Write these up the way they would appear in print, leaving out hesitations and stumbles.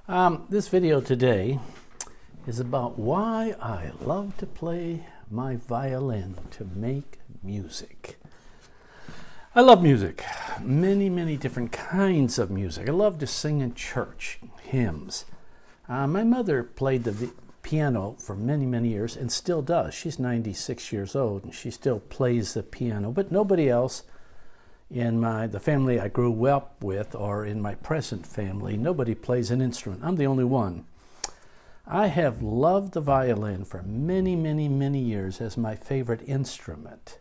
This video today is about why I love to play my violin to make music. I love music, many different kinds of music. I love to sing in church, hymns. My mother played the piano for many years and still does. She's 96 years old and she still plays the piano, but nobody else in the family I grew up with or in my present family, nobody plays an instrument. I'm the only one. I have loved the violin for many years as my favorite instrument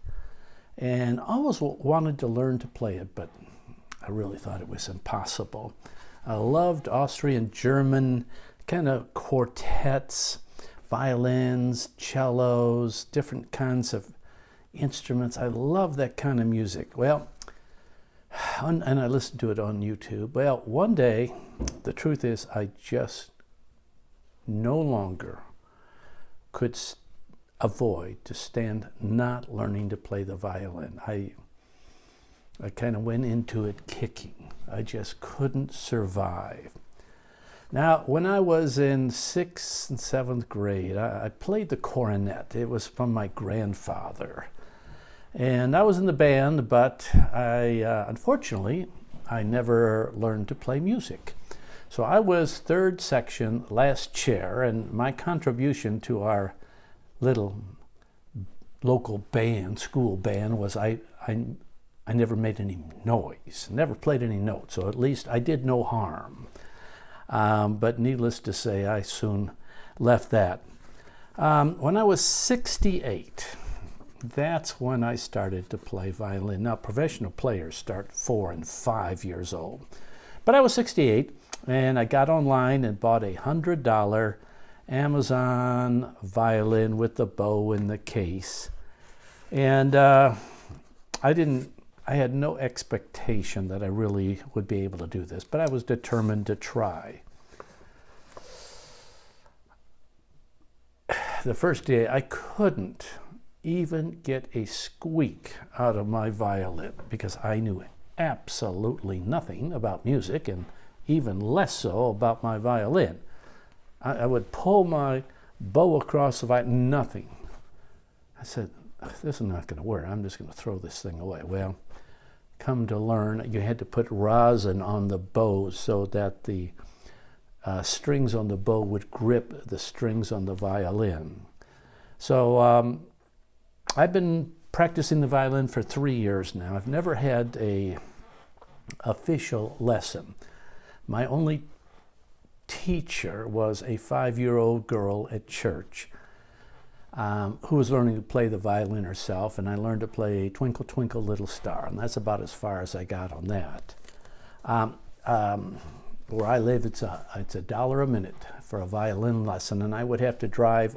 and always wanted to learn to play it, but I really thought it was impossible. I loved Austrian, German kind of quartets, violins, cellos, different kinds of instruments. I love that kind of music. Well, and I listened to it on YouTube. Well, one day, the truth is, I just no longer could avoid to stand not learning to play the violin. I kind of went into it kicking. I just couldn't survive. Now, when I was in 6th and 7th grade, I played the cornet. It was from my grandfather. And I was in the band, but unfortunately, I never learned to play music. So I was third section, last chair, and my contribution to our little local band, school band, was I never made any noise, never played any notes, so at least I did no harm. But needless to say, I soon left that. When I was 68, that's when I started to play violin. Now, professional players start 4 and 5 years old. But I was 68, and I got online and bought a $100 Amazon violin with the bow and the case. And I had no expectation that I really would be able to do this, but I was determined to try. The first day, I couldn't even get a squeak out of my violin because I knew absolutely nothing about music and even less so about my violin. I would pull my bow across the violin, nothing. I said, this is not going to work. I'm just going to throw this thing away. Well, come to learn, you had to put rosin on the bow so that the strings on the bow would grip the strings on the violin. So I've been practicing the violin for 3 years now. I've never had an official lesson. My only teacher was a 5-year-old girl at church who was learning to play the violin herself, and I learned to play Twinkle Twinkle Little Star, and that's about as far as I got on that. Where I live, it's $1 a minute for a violin lesson, and I would have to drive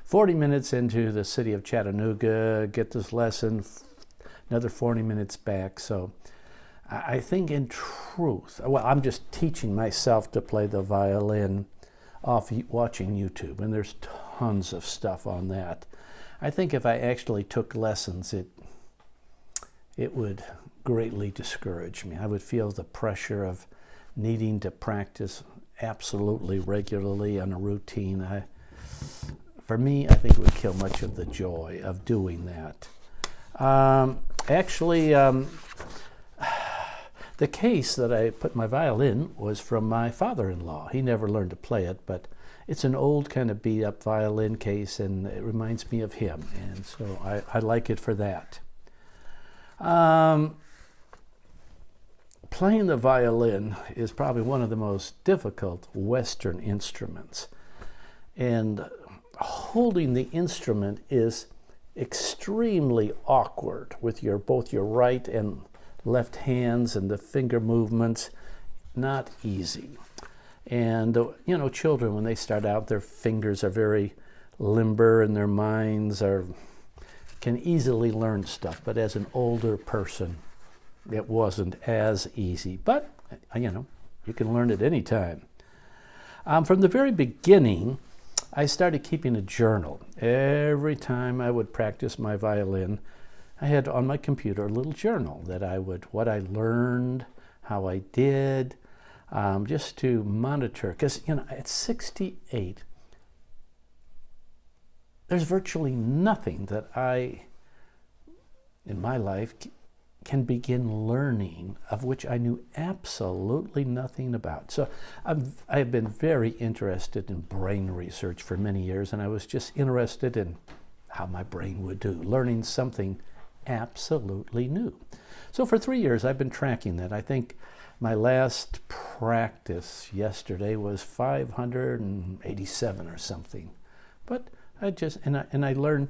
40 minutes into the city of Chattanooga, get this lesson, another 40 minutes back. So I think in truth, well, I'm just teaching myself to play the violin off watching YouTube, and there's tons of stuff on that. I think if I actually took lessons, it would greatly discourage me. I would feel the pressure of needing to practice absolutely regularly on a routine. For me, I think it would kill much of the joy of doing that. The case that I put my violin was from my father-in-law. He never learned to play it, but it's an old kind of beat-up violin case, and it reminds me of him, and so I like it for that. Playing the violin is probably one of the most difficult Western instruments, and holding the instrument is extremely awkward with both your right and left hands and the finger movements. Not easy. And children, when they start out, their fingers are very limber and their minds can easily learn stuff, but as an older person it wasn't as easy, but you can learn it anytime. From the very beginning, I started keeping a journal. Every time I would practice my violin, I had on my computer a little journal that what I learned, how I did, just to monitor, because at 68, there's virtually nothing that I, in my life, can begin learning of which I knew absolutely nothing about. So I've been very interested in brain research for many years, and I was just interested in how my brain would do, learning something absolutely new. So for 3 years, I've been tracking that. I think my last practice yesterday was 587 or something. But I learned,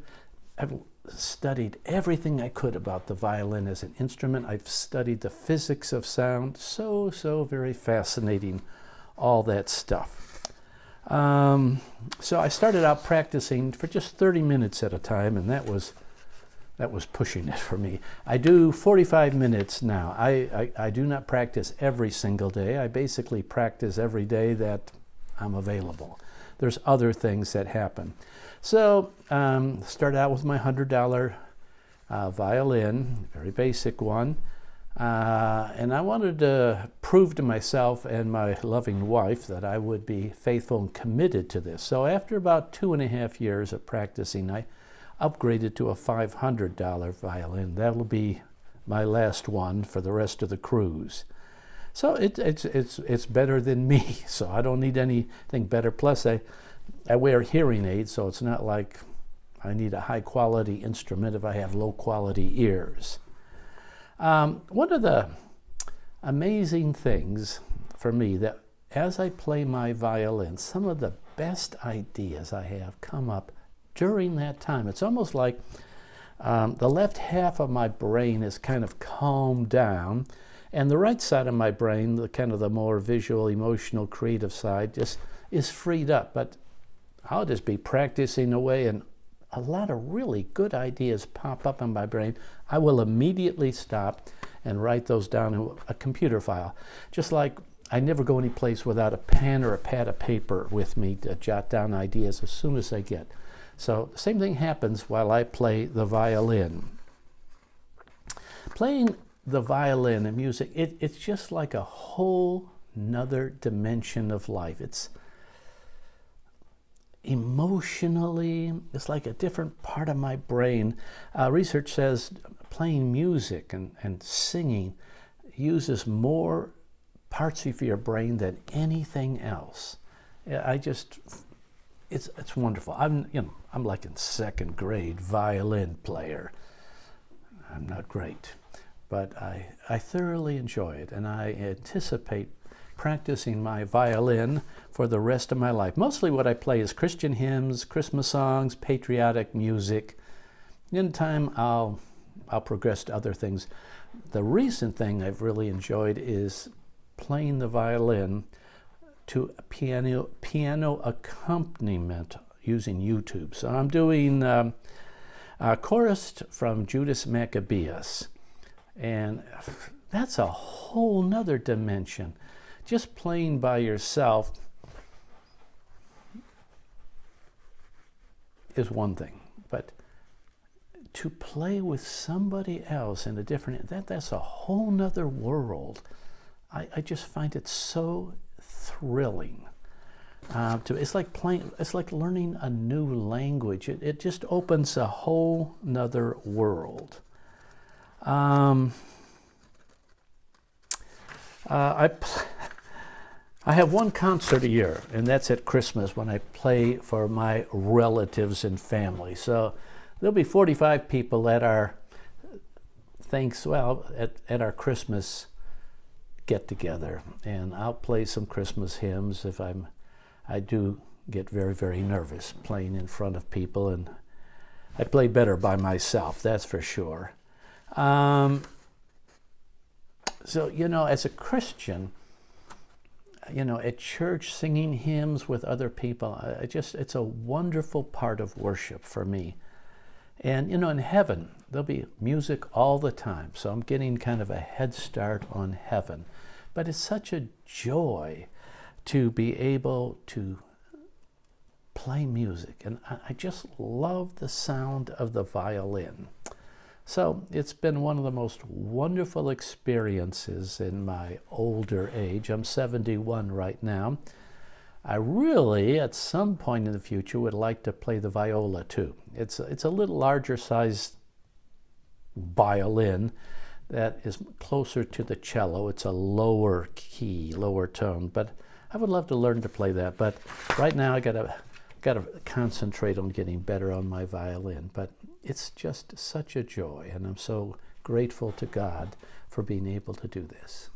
I've studied everything I could about the violin as an instrument. I've studied the physics of sound. So very fascinating, all that stuff. So I started out practicing for just 30 minutes at a time, and that was pushing it for me. I do 45 minutes now. I do not practice every single day. I basically practice every day that I'm available. There's other things that happen. So started out with my $100 violin, very basic one. And I wanted to prove to myself and my loving wife that I would be faithful and committed to this. So after about 2.5 years of practicing, I upgraded to a $500 violin. That'll be my last one for the rest of the cruise. So it's better than me, so I don't need anything better. Plus, I wear hearing aids, so it's not like I need a high-quality instrument if I have low-quality ears. One of the amazing things for me that as I play my violin, some of the best ideas I have come up during that time. It's almost like the left half of my brain is kind of calmed down, and the right side of my brain, the kind of the more visual, emotional, creative side, just is freed up. But I'll just be practicing away, and a lot of really good ideas pop up in my brain. I will immediately stop and write those down in a computer file. Just like I never go any place without a pen or a pad of paper with me to jot down ideas as soon as I get. So the same thing happens while I play the violin. Playing the violin and music, it's just like a whole nother dimension of life. It's emotionally, it's like a different part of my brain. Research says playing music and singing uses more parts of your brain than anything else. It's wonderful. I'm like in second grade violin player. I'm not great, but I thoroughly enjoy it, and I anticipate practicing my violin for the rest of my life. Mostly what I play is Christian hymns, Christmas songs, patriotic music. In time, I'll progress to other things. The recent thing I've really enjoyed is playing the violin to a piano accompaniment using YouTube. So I'm doing a chorus from Judas Maccabeus, and that's a whole nother dimension. Just playing by yourself is one thing, but to play with somebody else in a different, that's a whole nother world. I just find it so thrilling. It's like learning a new language. It just opens a whole nother world. I have one concert a year, and that's at Christmas when I play for my relatives and family. So there'll be 45 people at our at our Christmas get together, and I'll play some Christmas hymns. I do get very, very nervous playing in front of people, and I play better by myself, that's for sure. So as a Christian, at church, singing hymns with other people, it's a wonderful part of worship for me. And, in heaven, there'll be music all the time. So I'm getting kind of a head start on heaven. But it's such a joy to be able to play music. And I just love the sound of the violin. So it's been one of the most wonderful experiences in my older age. I'm 71 right now. I really, at some point in the future, would like to play the viola too. It's a little larger sized violin that is closer to the cello. It's a lower key, lower tone, but I would love to learn to play that. But right now I gotta concentrate on getting better on my violin. But it's just such a joy, and I'm so grateful to God for being able to do this.